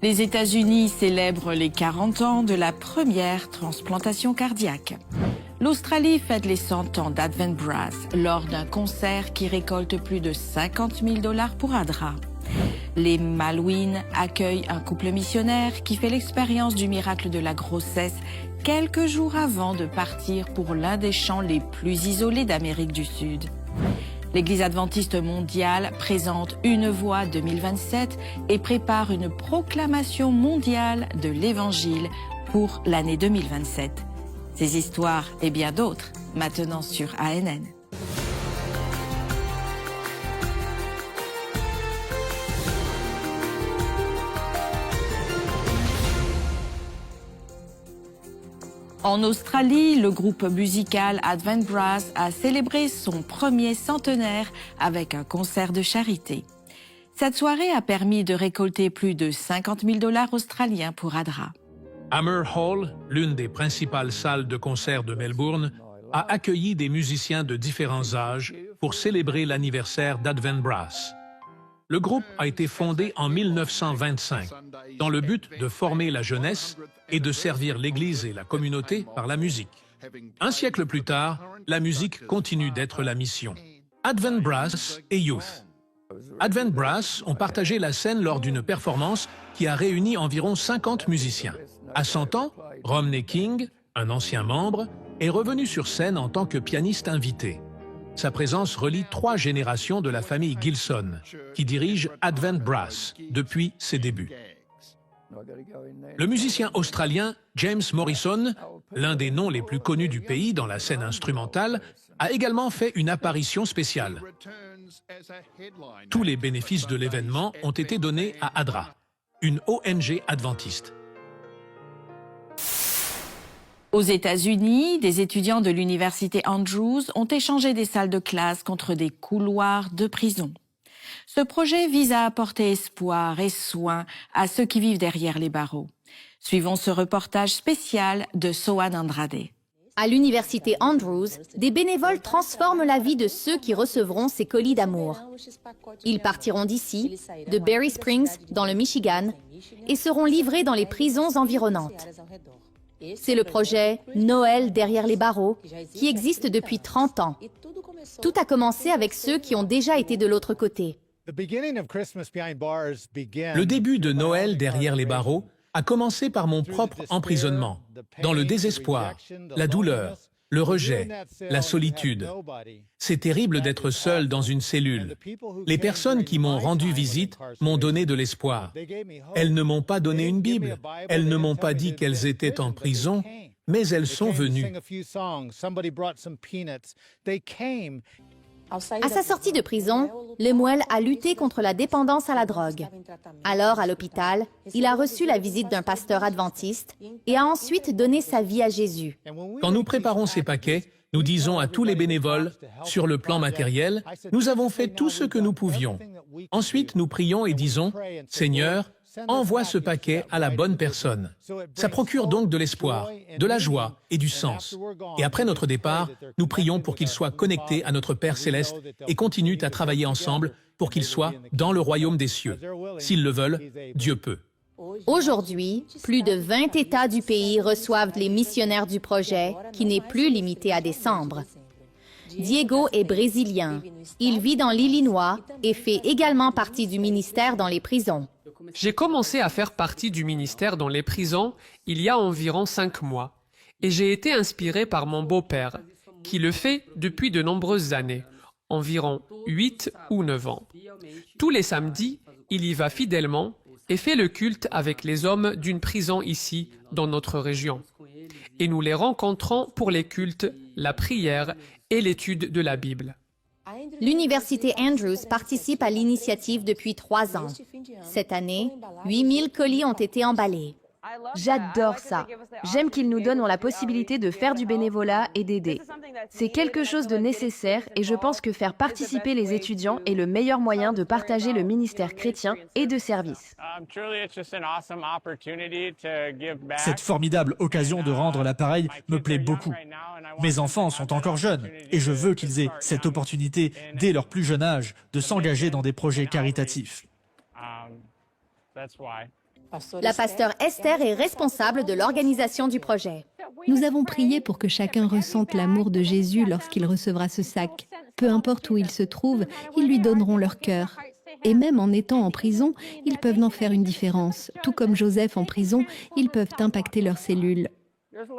Les États-Unis célèbrent les 40 ans de la première transplantation cardiaque. L'Australie fête les 100 ans d'Advent Brass lors d'un concert qui récolte plus de 50 000 $ pour ADRA. Les Malouines accueillent un couple missionnaire qui fait l'expérience du miracle de la grossesse quelques jours avant de partir pour l'un des champs les plus isolés d'Amérique du Sud. L'Église adventiste mondiale présente Une Voix 2027 et prépare une proclamation mondiale de l'Évangile pour l'année 2027. Ces histoires et bien d'autres, maintenant sur ANN. En Australie, le groupe musical Advent Brass a célébré son premier centenaire avec un concert de charité. Cette soirée a permis de récolter plus de 50 000 $ australiens pour ADRA. Hammer Hall, l'une des principales salles de concert de Melbourne, a accueilli des musiciens de différents âges pour célébrer l'anniversaire d'Advent Brass. Le groupe a été fondé en 1925 dans le but de former la jeunesse et de servir l'Église et la communauté par la musique. Un siècle plus tard, la musique continue d'être la mission. Advent Brass et Youth. Advent Brass ont partagé la scène lors d'une performance qui a réuni environ 50 musiciens. À 100 ans, Romney King, un ancien membre, est revenu sur scène en tant que pianiste invité. Sa présence relie 3 générations de la famille Gilson, qui dirige Advent Brass depuis ses débuts. Le musicien australien James Morrison, l'un des noms les plus connus du pays dans la scène instrumentale, a également fait une apparition spéciale. Tous les bénéfices de l'événement ont été donnés à ADRA, une ONG adventiste. Aux États-Unis, des étudiants de l'université Andrews ont échangé des salles de classe contre des couloirs de prison. Ce projet vise à apporter espoir et soin à ceux qui vivent derrière les barreaux. Suivons ce reportage spécial de Sohan Andrade. À l'université Andrews, des bénévoles transforment la vie de ceux qui recevront ces colis d'amour. Ils partiront d'ici, de Berry Springs, dans le Michigan, et seront livrés dans les prisons environnantes. C'est le projet Noël derrière les barreaux, qui existe depuis 30 ans. Tout a commencé avec ceux qui ont déjà été de l'autre côté. Le début de Noël derrière les barreaux a commencé par mon propre emprisonnement, dans le désespoir, la douleur, le rejet, la solitude. C'est terrible d'être seul dans une cellule. Les personnes qui m'ont rendu visite m'ont donné de l'espoir. Elles ne m'ont pas donné une Bible, elles ne m'ont pas dit qu'elles étaient en prison, mais elles sont venues. À sa sortie de prison, Lemuel a lutté contre la dépendance à la drogue. Alors, à l'hôpital, il a reçu la visite d'un pasteur adventiste et a ensuite donné sa vie à Jésus. Quand nous préparons ces paquets, nous disons à tous les bénévoles, sur le plan matériel, nous avons fait tout ce que nous pouvions. Ensuite, nous prions et disons, « Seigneur, envoie ce paquet à la bonne personne. » Ça procure donc de l'espoir, de la joie et du sens. Et après notre départ, nous prions pour qu'ils soient connectés à notre Père Céleste et continuent à travailler ensemble pour qu'ils soient dans le royaume des cieux. S'ils le veulent, Dieu peut. Aujourd'hui, plus de 20 États du pays reçoivent les missionnaires du projet, qui n'est plus limité à décembre. Diego est brésilien. Il vit dans l'Illinois et fait également partie du ministère dans les prisons. J'ai commencé à faire partie du ministère dans les prisons il y a environ 5 mois et j'ai été inspiré par mon beau-père, qui le fait depuis de nombreuses années, environ 8 ou 9 ans. Tous les samedis, il y va fidèlement et fait le culte avec les hommes d'une prison ici, dans notre région. Et nous les rencontrons pour les cultes, la prière et l'étude de la Bible. L'université Andrews participe à l'initiative depuis 3 ans. Cette année, 8000 colis ont été emballés. J'adore ça. J'aime qu'ils nous donnent la possibilité de faire du bénévolat et d'aider. C'est quelque chose de nécessaire et je pense que faire participer les étudiants est le meilleur moyen de partager le ministère chrétien et de service. Cette formidable occasion de rendre l'appareil me plaît beaucoup. Mes enfants sont encore jeunes et je veux qu'ils aient cette opportunité dès leur plus jeune âge de s'engager dans des projets caritatifs. La pasteure Esther est responsable de l'organisation du projet. Nous avons prié pour que chacun ressente l'amour de Jésus lorsqu'il recevra ce sac. Peu importe où il se trouve, ils lui donneront leur cœur. Et même en étant en prison, ils peuvent en faire une différence. Tout comme Joseph en prison, ils peuvent impacter leurs cellules.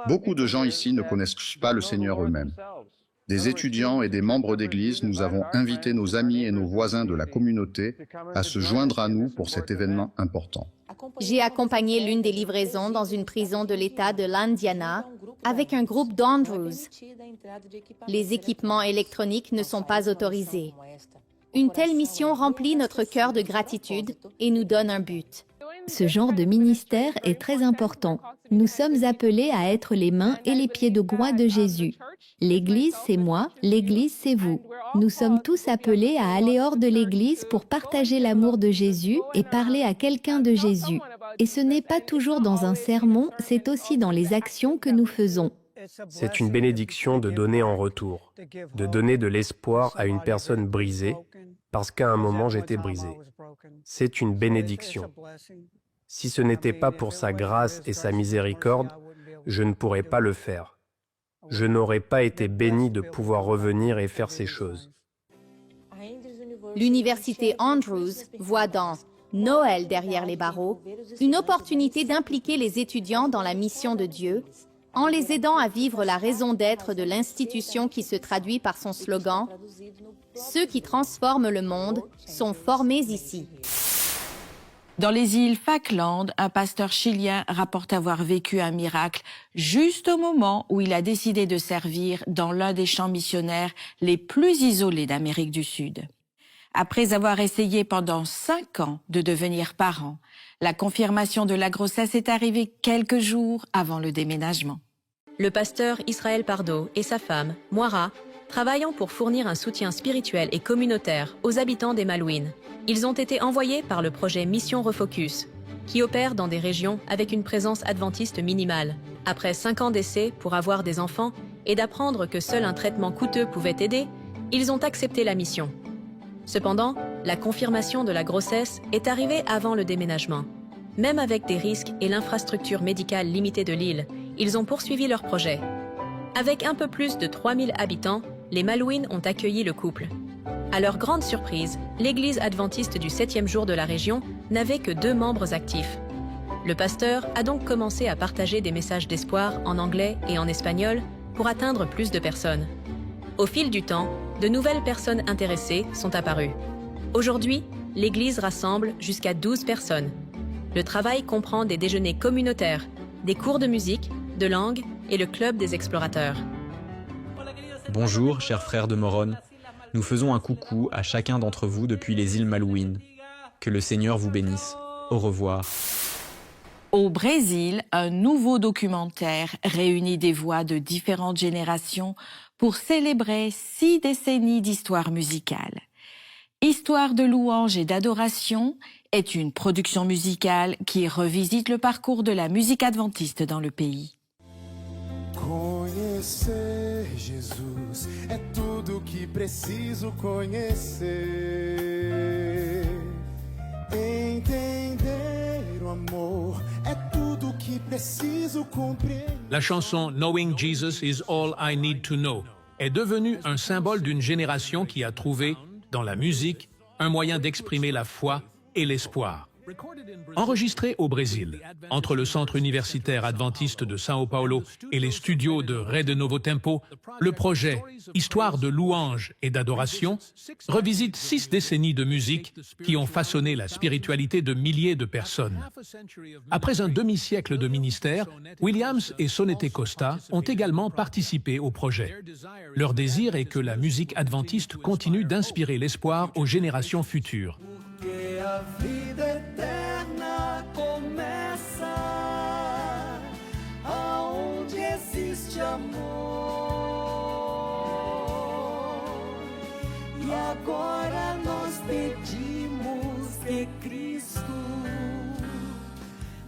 Beaucoup de gens ici ne connaissent pas le Seigneur eux-mêmes. Des étudiants et des membres d'Église, nous avons invité nos amis et nos voisins de la communauté à se joindre à nous pour cet événement important. J'ai accompagné l'une des livraisons dans une prison de l'État de l'Indiana avec un groupe d'Andrews. Les équipements électroniques ne sont pas autorisés. Une telle mission remplit notre cœur de gratitude et nous donne un but. Ce genre de ministère est très important. Nous sommes appelés à être les mains et les pieds droits de Jésus. L'Église, c'est moi, l'Église, c'est vous. Nous sommes tous appelés à aller hors de l'Église pour partager l'amour de Jésus et parler à quelqu'un de Jésus. Et ce n'est pas toujours dans un sermon, c'est aussi dans les actions que nous faisons. C'est une bénédiction de donner en retour, de donner de l'espoir à une personne brisée, parce qu'à un moment j'étais brisé. C'est une bénédiction. Si ce n'était pas pour sa grâce et sa miséricorde, je ne pourrais pas le faire. Je n'aurais pas été béni de pouvoir revenir et faire ces choses. L'Université Andrews voit dans Noël derrière les barreaux une opportunité d'impliquer les étudiants dans la mission de Dieu en les aidant à vivre la raison d'être de l'institution qui se traduit par son slogan « Ceux qui transforment le monde sont formés ici ». Dans les îles Falkland, un pasteur chilien rapporte avoir vécu un miracle juste au moment où il a décidé de servir dans l'un des champs missionnaires les plus isolés d'Amérique du Sud. Après avoir essayé pendant 5 ans de devenir parent, la confirmation de la grossesse est arrivée quelques jours avant le déménagement. Le pasteur Israël Pardo et sa femme, Moira, travaillant pour fournir un soutien spirituel et communautaire aux habitants des Malouines. Ils ont été envoyés par le projet Mission Refocus, qui opère dans des régions avec une présence adventiste minimale. Après 5 ans d'essais pour avoir des enfants et d'apprendre que seul un traitement coûteux pouvait aider, ils ont accepté la mission. Cependant, la confirmation de la grossesse est arrivée avant le déménagement. Même avec des risques et l'infrastructure médicale limitée de l'île, ils ont poursuivi leur projet. Avec un peu plus de 3000 habitants, les Malouines ont accueilli le couple. À leur grande surprise, l'église adventiste du 7e jour de la région n'avait que 2 membres actifs. Le pasteur a donc commencé à partager des messages d'espoir en anglais et en espagnol pour atteindre plus de personnes. Au fil du temps, de nouvelles personnes intéressées sont apparues. Aujourd'hui, l'église rassemble jusqu'à 12 personnes. Le travail comprend des déjeuners communautaires, des cours de musique, de langue et le club des explorateurs. Bonjour, chers frères de Morone. Nous faisons un coucou à chacun d'entre vous depuis les îles Malouines. Que le Seigneur vous bénisse. Au revoir. Au Brésil, un nouveau documentaire réunit des voix de différentes générations pour célébrer 6 décennies d'histoire musicale. Histoire de louange et d'adoration est une production musicale qui revisite le parcours de la musique adventiste dans le pays. Conhecer Jesus é tudo que preciso conhecer. Entender o amor é tudo que preciso compreender. La chanson Knowing Jesus is all I need to know est devenue un symbole d'une génération qui a trouvé, dans la musique, un moyen d'exprimer la foi et l'espoir. Enregistré au Brésil, entre le centre universitaire adventiste de São Paulo et les studios de Rede Novo Tempo, le projet Histoire de louange et d'adoration revisite 6 décennies de musique qui ont façonné la spiritualité de milliers de personnes. Après un demi-siècle de ministère, Williams et Sonete Costa ont également participé au projet. Leur désir est que la musique adventiste continue d'inspirer l'espoir aux générations futures. A vida eterna começa aonde existe amor. E agora nós pedimos que Cristo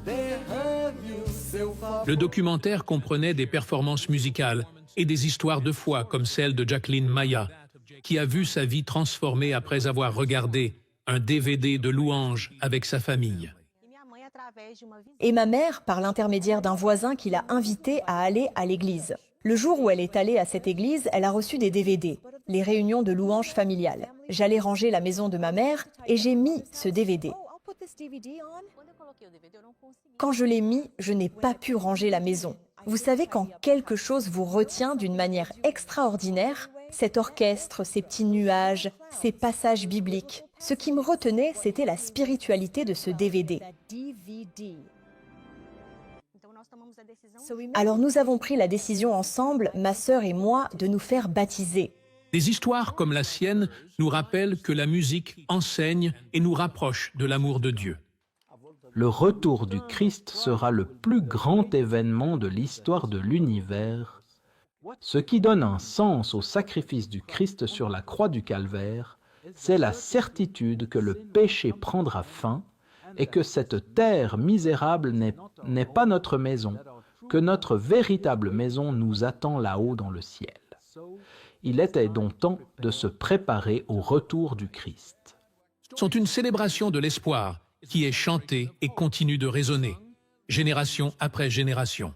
derrame o seu favor. Le documentaire comprenait des performances musicales et des histoires de foi comme celle de Jacqueline Maya, qui a vu sa vie transformée après avoir regardé un DVD de louanges avec sa famille. Et ma mère, par l'intermédiaire d'un voisin qui l'a invitée à aller à l'église. Le jour où elle est allée à cette église, elle a reçu des DVD, les réunions de louanges familiales. J'allais ranger la maison de ma mère et j'ai mis ce DVD. Quand je l'ai mis, je n'ai pas pu ranger la maison. Vous savez, quand quelque chose vous retient d'une manière extraordinaire, cet orchestre, ces petits nuages, ces passages bibliques, ce qui me retenait, c'était la spiritualité de ce DVD. Alors nous avons pris la décision ensemble, ma sœur et moi, de nous faire baptiser. Des histoires comme la sienne nous rappellent que la musique enseigne et nous rapproche de l'amour de Dieu. Le retour du Christ sera le plus grand événement de l'histoire de l'univers. Ce qui donne un sens au sacrifice du Christ sur la croix du Calvaire, c'est la certitude que le péché prendra fin et que cette terre misérable n'est pas notre maison, que notre véritable maison nous attend là-haut dans le ciel. Il était donc temps de se préparer au retour du Christ. Sont une célébration de l'espoir qui est chantée et continue de résonner, génération après génération.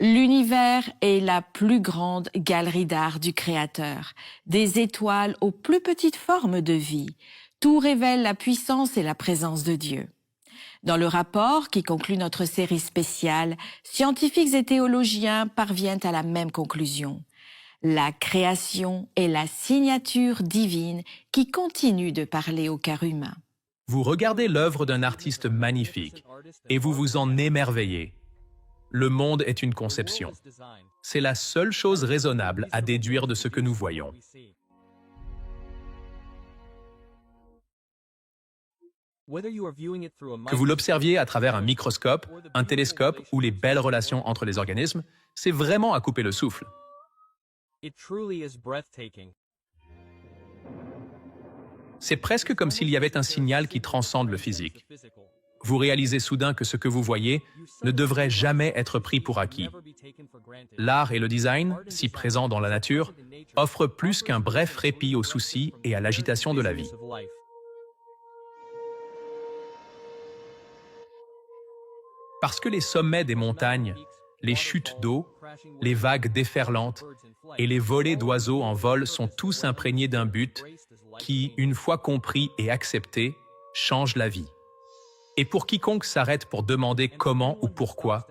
L'univers est la plus grande galerie d'art du Créateur. Des étoiles aux plus petites formes de vie. Tout révèle la puissance et la présence de Dieu. Dans le rapport qui conclut notre série spéciale, scientifiques et théologiens parviennent à la même conclusion. La création est la signature divine qui continue de parler au cœur humain. Vous regardez l'œuvre d'un artiste magnifique et vous vous en émerveillez. Le monde est une conception. C'est la seule chose raisonnable à déduire de ce que nous voyons. Que vous l'observiez à travers un microscope, un télescope ou les belles relations entre les organismes, c'est vraiment à couper le souffle. C'est presque comme s'il y avait un signal qui transcende le physique. Vous réalisez soudain que ce que vous voyez ne devrait jamais être pris pour acquis. L'art et le design, si présents dans la nature, offrent plus qu'un bref répit aux soucis et à l'agitation de la vie. Parce que les sommets des montagnes, les chutes d'eau, les vagues déferlantes et les volées d'oiseaux en vol sont tous imprégnés d'un but qui, une fois compris et accepté, change la vie. Et pour quiconque s'arrête pour demander comment ou pourquoi,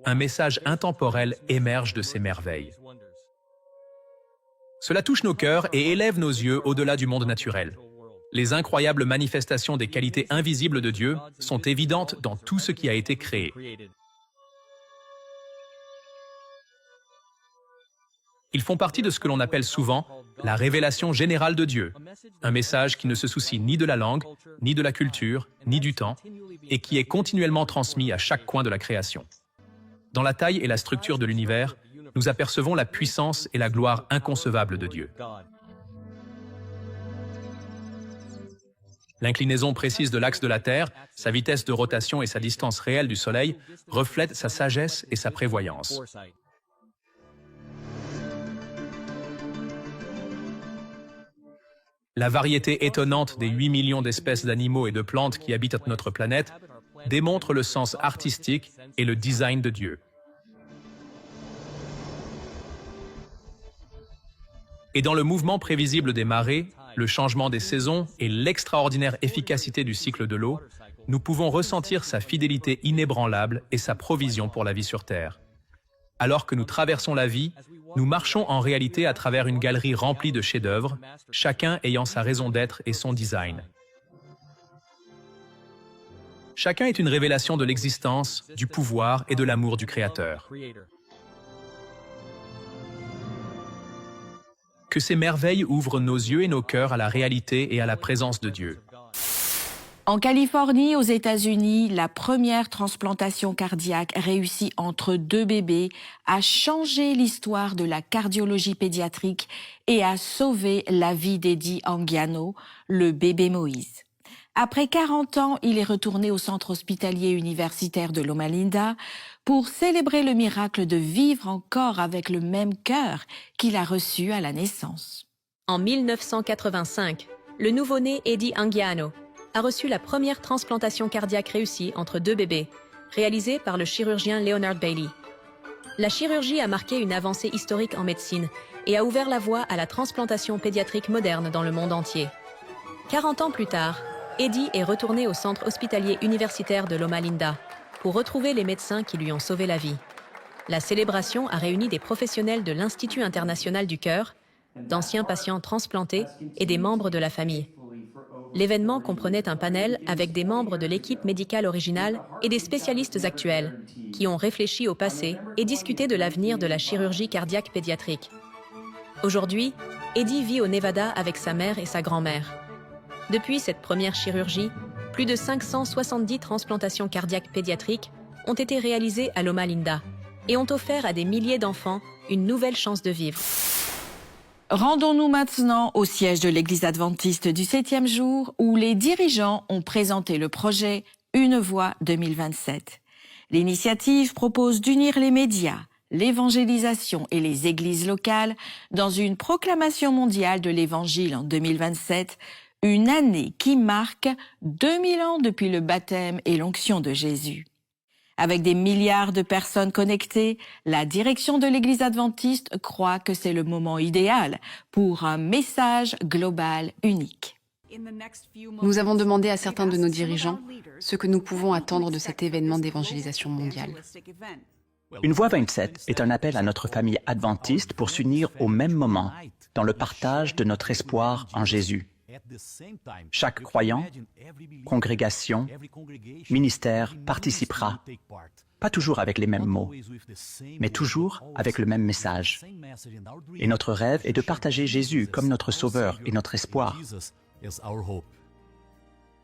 un message intemporel émerge de ces merveilles. Cela touche nos cœurs et élève nos yeux au-delà du monde naturel. Les incroyables manifestations des qualités invisibles de Dieu sont évidentes dans tout ce qui a été créé. Ils font partie de ce que l'on appelle souvent la révélation générale de Dieu, un message qui ne se soucie ni de la langue, ni de la culture, ni du temps, et qui est continuellement transmis à chaque coin de la création. Dans la taille et la structure de l'univers, nous apercevons la puissance et la gloire inconcevables de Dieu. L'inclinaison précise de l'axe de la Terre, sa vitesse de rotation et sa distance réelle du Soleil reflètent sa sagesse et sa prévoyance. La variété étonnante des 8 millions d'espèces d'animaux et de plantes qui habitent notre planète démontre le sens artistique et le design de Dieu. Et dans le mouvement prévisible des marées, le changement des saisons et l'extraordinaire efficacité du cycle de l'eau, nous pouvons ressentir sa fidélité inébranlable et sa provision pour la vie sur Terre. Alors que nous traversons la vie, nous marchons en réalité à travers une galerie remplie de chefs-d'œuvre, chacun ayant sa raison d'être et son design. Chacun est une révélation de l'existence, du pouvoir et de l'amour du Créateur. Que ces merveilles ouvrent nos yeux et nos cœurs à la réalité et à la présence de Dieu. En Californie, aux États-Unis, la première transplantation cardiaque réussie entre 2 bébés a changé l'histoire de la cardiologie pédiatrique et a sauvé la vie d'Eddie Anguiano, le bébé Moïse. Après 40 ans, il est retourné au centre hospitalier universitaire de Loma Linda pour célébrer le miracle de vivre encore avec le même cœur qu'il a reçu à la naissance. En 1985, le nouveau-né Eddie Anguiano a reçu la première transplantation cardiaque réussie entre 2 bébés, réalisée par le chirurgien Leonard Bailey. La chirurgie a marqué une avancée historique en médecine et a ouvert la voie à la transplantation pédiatrique moderne dans le monde entier. 40 ans plus tard, Eddie est retourné au centre hospitalier universitaire de Loma Linda pour retrouver les médecins qui lui ont sauvé la vie. La célébration a réuni des professionnels de l'Institut international du cœur, d'anciens patients transplantés et des membres de la famille. L'événement comprenait un panel avec des membres de l'équipe médicale originale et des spécialistes actuels qui ont réfléchi au passé et discuté de l'avenir de la chirurgie cardiaque pédiatrique. Aujourd'hui, Eddie vit au Nevada avec sa mère et sa grand-mère. Depuis cette première chirurgie, plus de 570 transplantations cardiaques pédiatriques ont été réalisées à Loma Linda et ont offert à des milliers d'enfants une nouvelle chance de vivre. Rendons-nous maintenant au siège de l'Église adventiste du 7e jour où les dirigeants ont présenté le projet Une Voix 2027. L'initiative propose d'unir les médias, l'évangélisation et les églises locales dans une proclamation mondiale de l'Évangile en 2027, une année qui marque 2000 ans depuis le baptême et l'onction de Jésus. Avec des milliards de personnes connectées, la direction de l'Église adventiste croit que c'est le moment idéal pour un message global unique. Nous avons demandé à certains de nos dirigeants ce que nous pouvons attendre de cet événement d'évangélisation mondiale. Une Voix 27 est un appel à notre famille adventiste pour s'unir au même moment dans le partage de notre espoir en Jésus. Chaque croyant, congrégation, ministère participera, pas toujours avec les mêmes mots, mais toujours avec le même message. Et notre rêve est de partager Jésus comme notre Sauveur et notre espoir.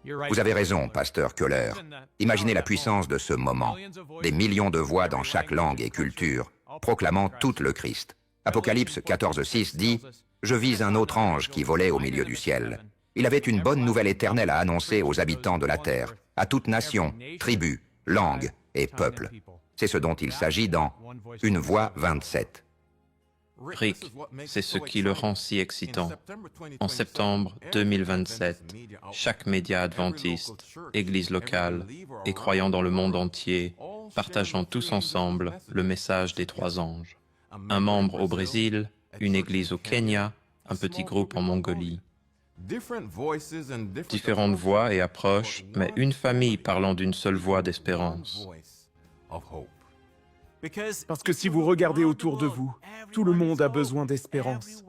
Vous avez raison, pasteur Köhler. Imaginez la puissance de ce moment. Des millions de voix dans chaque langue et culture, proclamant tout le Christ. Apocalypse 14:6 dit « Je vis un autre ange qui volait au milieu du ciel. Il avait une bonne nouvelle éternelle à annoncer aux habitants de la terre, à toute nation, tribu, langue et peuple. » C'est ce dont il s'agit dans Une Voix 27. Rick, c'est ce qui le rend si excitant. En septembre 2027, chaque média adventiste, église locale et croyant dans le monde entier, partageant tous ensemble le message des 3 anges. Un membre au Brésil, une église au Kenya, un petit groupe en Mongolie. Différentes voix et approches, mais une famille parlant d'une seule voix d'espérance. Parce que si vous regardez autour de vous, tout le monde a besoin d'espérance.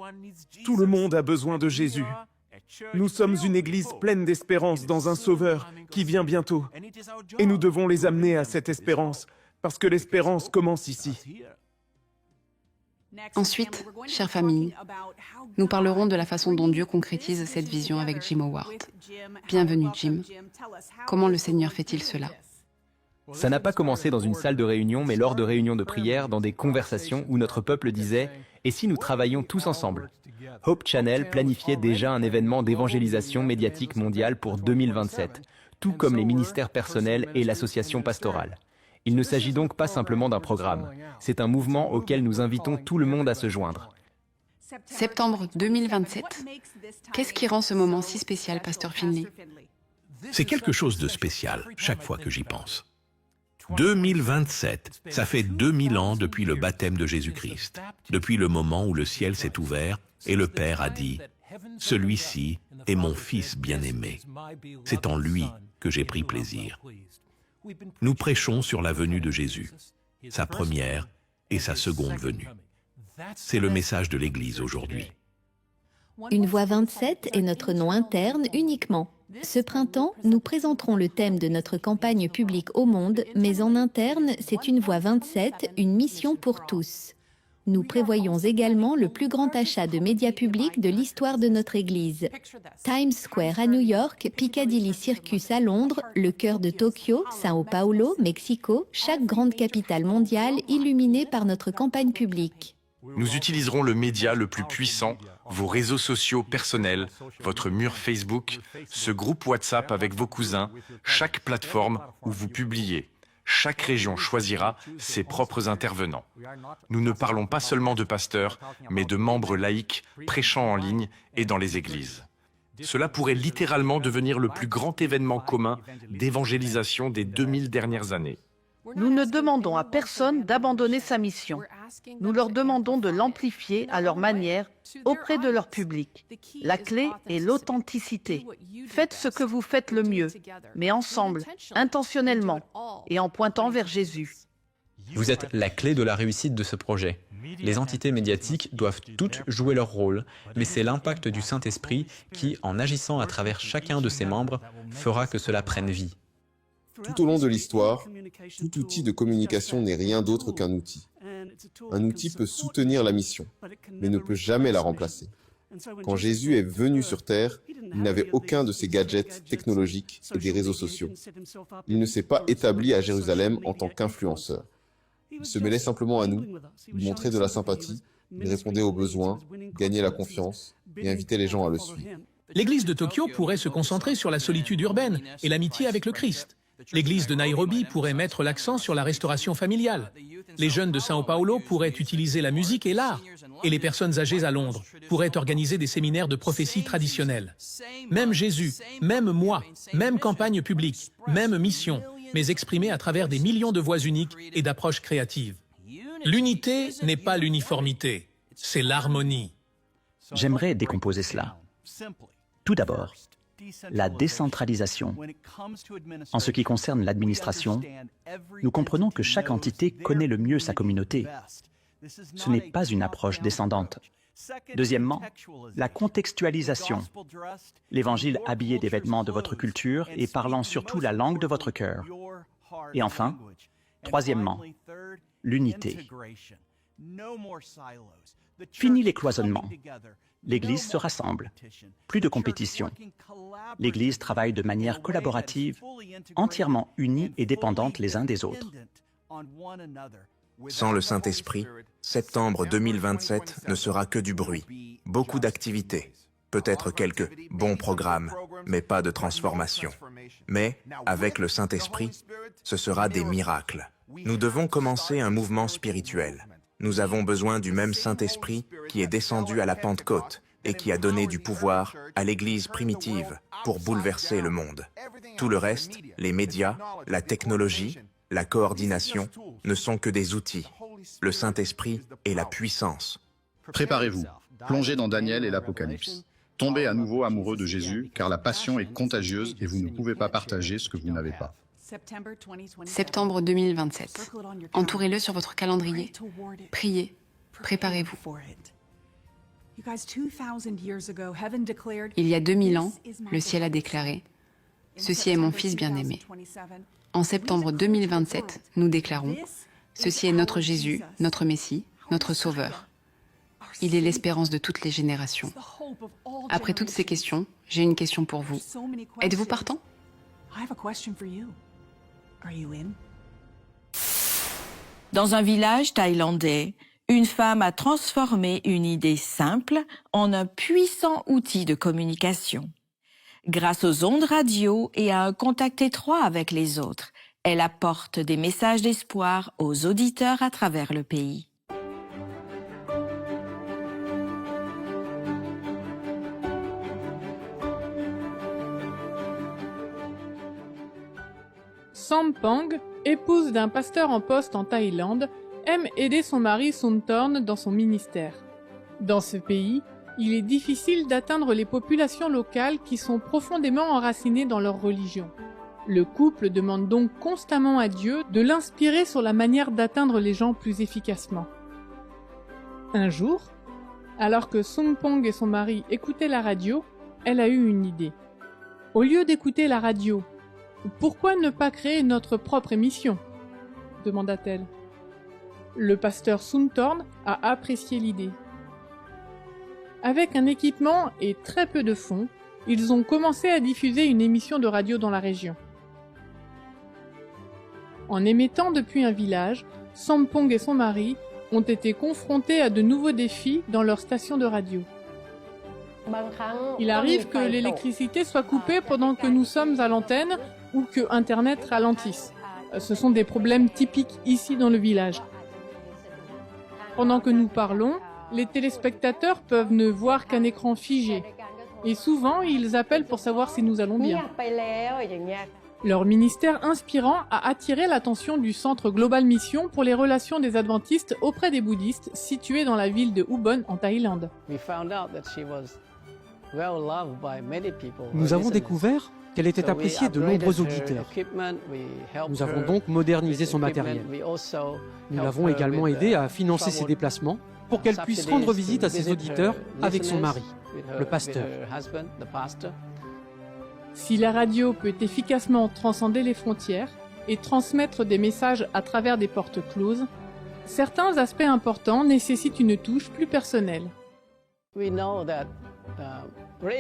Tout le monde a besoin de Jésus. Nous sommes une église pleine d'espérance dans un Sauveur qui vient bientôt. Et nous devons les amener à cette espérance, parce que l'espérance commence ici. Ensuite, chère famille, nous parlerons de la façon dont Dieu concrétise cette vision avec Jim Howard. Bienvenue Jim. Comment le Seigneur fait-il cela ? Ça n'a pas commencé dans une salle de réunion, mais lors de réunions de prière, dans des conversations où notre peuple disait « Et si nous travaillions tous ensemble ?» Hope Channel planifiait déjà un événement d'évangélisation médiatique mondiale pour 2027, tout comme les ministères personnels et l'association pastorale. Il ne s'agit donc pas simplement d'un programme, c'est un mouvement auquel nous invitons tout le monde à se joindre. Septembre 2027. Qu'est-ce qui rend ce moment si spécial, pasteur Finley ? C'est quelque chose de spécial, chaque fois que j'y pense. 2027, ça fait 2000 ans depuis le baptême de Jésus-Christ, depuis le moment où le ciel s'est ouvert et le Père a dit « Celui-ci est mon Fils bien-aimé. C'est en lui que j'ai pris plaisir. » Nous prêchons sur la venue de Jésus, sa première et sa seconde venue. C'est le message de l'Église aujourd'hui. Une Voix 27 est notre nom interne uniquement. Ce printemps, nous présenterons le thème de notre campagne publique au monde, mais en interne, c'est Une Voix 27, une mission pour tous. Nous prévoyons également le plus grand achat de médias publics de l'histoire de notre Église. Times Square à New York, Piccadilly Circus à Londres, le cœur de Tokyo, Sao Paulo, Mexico, chaque grande capitale mondiale illuminée par notre campagne publique. Nous utiliserons le média le plus puissant, vos réseaux sociaux personnels, votre mur Facebook, ce groupe WhatsApp avec vos cousins, chaque plateforme où vous publiez. Chaque région choisira ses propres intervenants. Nous ne parlons pas seulement de pasteurs, mais de membres laïcs prêchant en ligne et dans les églises. Cela pourrait littéralement devenir le plus grand événement commun d'évangélisation des 2000 dernières années. Nous ne demandons à personne d'abandonner sa mission. Nous leur demandons de l'amplifier à leur manière auprès de leur public. La clé est l'authenticité. Faites ce que vous faites le mieux, mais ensemble, intentionnellement et en pointant vers Jésus. Vous êtes la clé de la réussite de ce projet. Les entités médiatiques doivent toutes jouer leur rôle, mais c'est l'impact du Saint-Esprit qui, en agissant à travers chacun de ses membres, fera que cela prenne vie. Tout au long de l'histoire, tout outil de communication n'est rien d'autre qu'un outil. Un outil peut soutenir la mission, mais ne peut jamais la remplacer. Quand Jésus est venu sur Terre, il n'avait aucun de ces gadgets technologiques et des réseaux sociaux. Il ne s'est pas établi à Jérusalem en tant qu'influenceur. Il se mêlait simplement à nous, il montrait de la sympathie, il répondait aux besoins, gagnait la confiance et invitait les gens à le suivre. L'Église de Tokyo pourrait se concentrer sur la solitude urbaine et l'amitié avec le Christ. L'Église de Nairobi pourrait mettre l'accent sur la restauration familiale. Les jeunes de Sao Paulo pourraient utiliser la musique et l'art. Et les personnes âgées à Londres pourraient organiser des séminaires de prophétie traditionnels. Même Jésus, même moi, même campagne publique, même mission, mais exprimée à travers des millions de voix uniques et d'approches créatives. L'unité n'est pas l'uniformité, c'est l'harmonie. J'aimerais décomposer cela. Tout d'abord, la décentralisation. En ce qui concerne l'administration, nous comprenons que chaque entité connaît le mieux sa communauté. Ce n'est pas une approche descendante. Deuxièmement, la contextualisation. L'Évangile habillé des vêtements de votre culture et parlant surtout la langue de votre cœur. Et enfin, troisièmement, l'unité. Fini les cloisonnements. L'Église se rassemble. Plus de compétition. L'Église travaille de manière collaborative, entièrement unie et dépendante les uns des autres. Sans le Saint-Esprit, septembre 2027 ne sera que du bruit, beaucoup d'activités, peut-être quelques bons programmes, mais pas de transformation. Mais, avec le Saint-Esprit, ce sera des miracles. Nous devons commencer un mouvement spirituel. Nous avons besoin du même Saint-Esprit qui est descendu à la Pentecôte et qui a donné du pouvoir à l'Église primitive pour bouleverser le monde. Tout le reste, les médias, la technologie, la coordination, ne sont que des outils. Le Saint-Esprit est la puissance. Préparez-vous, plongez dans Daniel et l'Apocalypse. Tombez à nouveau amoureux de Jésus, car la passion est contagieuse et vous ne pouvez pas partager ce que vous n'avez pas. Septembre 2027. Entourez-le sur votre calendrier. Priez. Préparez-vous. Il y a 2000 ans, le ciel a déclaré « Ceci est mon Fils bien-aimé ». En septembre 2027, nous déclarons « Ceci est notre Jésus, notre Messie, notre Sauveur ». Il est l'espérance de toutes les générations. Après toutes ces questions, j'ai une question pour vous. Êtes-vous partant ? Dans un village thaïlandais, une femme a transformé une idée simple en un puissant outil de communication. Grâce aux ondes radio et à un contact étroit avec les autres, elle apporte des messages d'espoir aux auditeurs à travers le pays. Sampang, épouse d'un pasteur en poste en Thaïlande, aime aider son mari Suntorn dans son ministère. Dans ce pays, il est difficile d'atteindre les populations locales qui sont profondément enracinées dans leur religion. Le couple demande donc constamment à Dieu de l'inspirer sur la manière d'atteindre les gens plus efficacement. Un jour, alors que Sampang et son mari écoutaient la radio, elle a eu une idée. Au lieu d'écouter la radio, pourquoi ne pas créer notre propre émission ? Demanda-t-elle. Le pasteur Soontorn a apprécié l'idée. Avec un équipement et très peu de fonds, ils ont commencé à diffuser une émission de radio dans la région. En émettant depuis un village, Sampong et son mari ont été confrontés à de nouveaux défis dans leur station de radio. Il arrive que l'électricité soit coupée pendant que nous sommes à l'antenne ou que Internet ralentisse. Ce sont des problèmes typiques ici dans le village. Pendant que nous parlons, les téléspectateurs peuvent ne voir qu'un écran figé. Et souvent, ils appellent pour savoir si nous allons bien. Leur ministère inspirant a attiré l'attention du Centre Global Mission pour les relations des adventistes auprès des bouddhistes situé dans la ville de Ubon en Thaïlande. Nous avons découvert qu'elle était appréciée de nombreux auditeurs. Nous avons donc modernisé son matériel. Nous l'avons également aidée à financer ses déplacements pour qu'elle puisse rendre visite à ses auditeurs avec son mari, le pasteur. Si la radio peut efficacement transcender les frontières et transmettre des messages à travers des portes closes, certains aspects importants nécessitent une touche plus personnelle.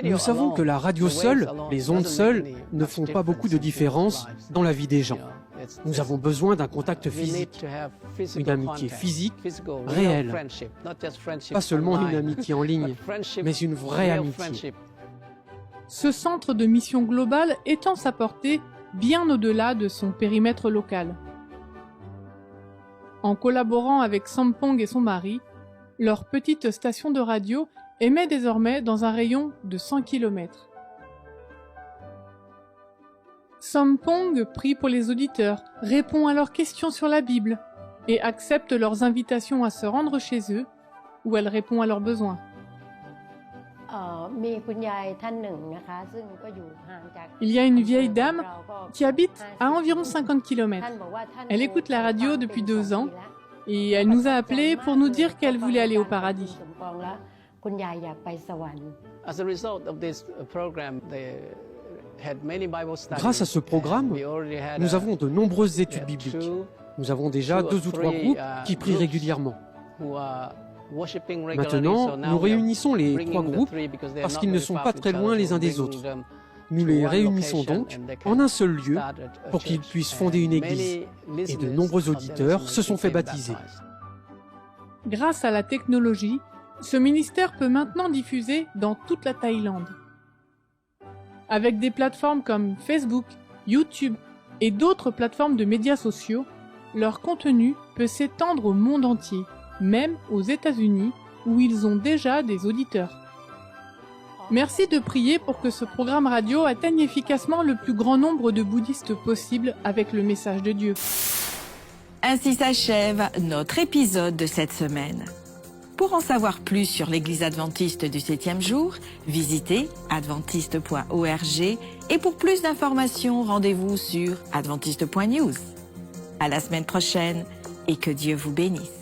Nous savons que la radio seule, les ondes seules, ne font pas beaucoup de différence dans la vie des gens. Nous avons besoin d'un contact physique, une amitié physique, réelle. Pas seulement une amitié en ligne, mais une vraie amitié. Ce centre de mission globale étend sa portée bien au-delà de son périmètre local. En collaborant avec Sampong et son mari, leur petite station de radio émet désormais dans un rayon de 100 km. Sampong prie pour les auditeurs, répond à leurs questions sur la Bible et accepte leurs invitations à se rendre chez eux, où elle répond à leurs besoins. Il y a une vieille dame qui habite à environ 50 km. Elle écoute la radio depuis 2 ans et elle nous a appelés pour nous dire qu'elle voulait aller au paradis. Grâce à ce programme, nous avons de nombreuses études bibliques. Nous avons déjà 2 ou 3 groupes qui prient régulièrement. Maintenant, nous réunissons les 3 groupes parce qu'ils ne sont pas très loin les uns des autres. Nous les réunissons donc en un seul lieu pour qu'ils puissent fonder une église. Et de nombreux auditeurs se sont fait baptiser. Grâce à la technologie, ce ministère peut maintenant diffuser dans toute la Thaïlande. Avec des plateformes comme Facebook, YouTube et d'autres plateformes de médias sociaux, leur contenu peut s'étendre au monde entier, même aux États-Unis, où ils ont déjà des auditeurs. Merci de prier pour que ce programme radio atteigne efficacement le plus grand nombre de bouddhistes possible avec le message de Dieu. Ainsi s'achève notre épisode de cette semaine. Pour en savoir plus sur l'Église adventiste du 7e jour, visitez adventiste.org et pour plus d'informations, rendez-vous sur adventiste.news. À la semaine prochaine et que Dieu vous bénisse.